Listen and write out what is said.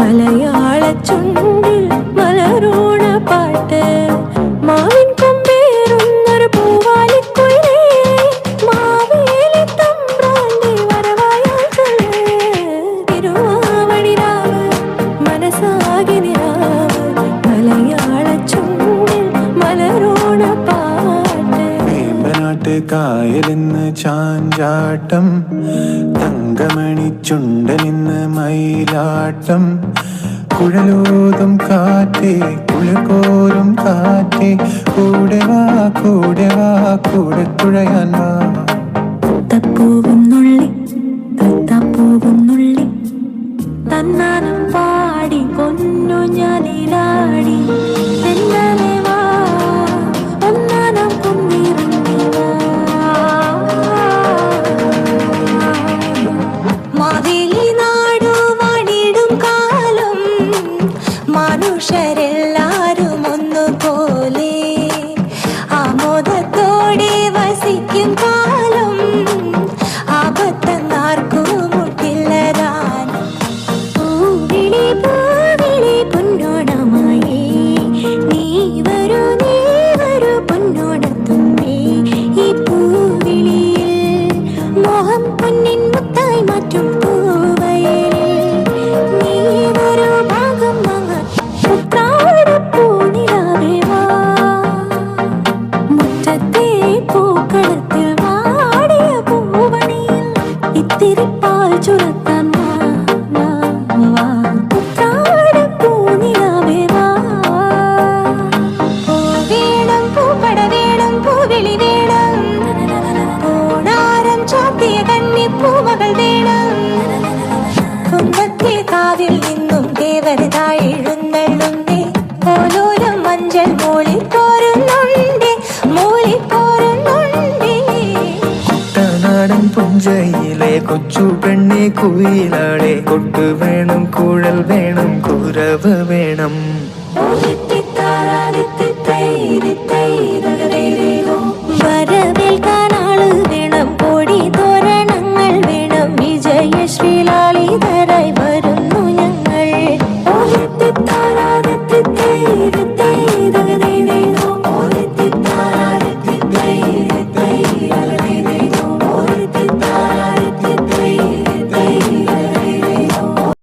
മലയാള ചുണ്ടിൽ മലരോണ പാട്ട് മാവിൻ കൊമ്പേറുന്നൊരു പൂവാലിക്കുയിലേ മാവേലി തമ്പ്രാന്റെ വരവായാൽ ചൊല്ല് തിരുവാവണി രാവ് മനസ്സാകെ നിലാവ് മലയാള ചുണ്ടിൽ മലരോണ പാട്ട് വേമ്പനാട്ട് കായലിന്ന് ചാഞ്ചാട്ടം തങ്കമണി ചുണ്ടനിന്ന് മയിലാട്ടം കുഴലൂതും കാറ്റേ കുളിർക്കോരും കാറ്റേ കൂടെ വാ കൂടെ വാ കൂടെ തുഴയാൻ വാ തപ്പൂവുന്നുള്ളി തത്തപ്പൂവുന്നുള്ളി തന്നാനം പാടി പൊന്നു ഞാനിലാടി തെന്നലെ വാ ഒന്നാനം കുന്നിറങ്ങി വാ മാവേലി നാടു വാണിടും കാലം മനുഷ്യരെല്ലാരും ഒന്നുപോലെ ആമോദത്തോടെ വസിക്കും കാലം ആപത്തെന്നാർക്കും മുട്ടില്ലതാൻ പൂവിളി പൂവിളി പൊന്നോണമായി നീ വരൂ പൊന്നോണത്തുമ്പി ഈ പൂവിളിയിൽ മോഹം പൊന്നിൻ മുത്തായി മാറ്റും പൂവയലിൽ നീ വരൂ ഭാഗം വാങ്ങാൻ പൂനിലാവേ വാ മുറ്റത്തെ പൂക്കളത്തിൽ വാടിയ പൂവണിയിൽ ഇത്തിരി പാൽ ചുരത്താൻ വാ പൂനിലാവേ വാ പൂ വേണം പൂപ്പട വേണം പൂവിളി വേണം പൂണാരം ചാത്തിയ കന്നി പൂമകൾ വേണം കുന്നത്തെ കാവിൽ നിന്നും ദേവരതായി എഴുന്നള്ളുന്നേ ഓലോലും മഞ്ചൽ മൂളിപ്പോരുന്നുണ്ടേ കുട്ടനാടൻ പുഞ്ചയിലെ കൊച്ചു പെണ്ണെ കുയിലാളെ കൊട്ടു വേണം കുഴൽ വേണം കുരവ് വേണം ഓ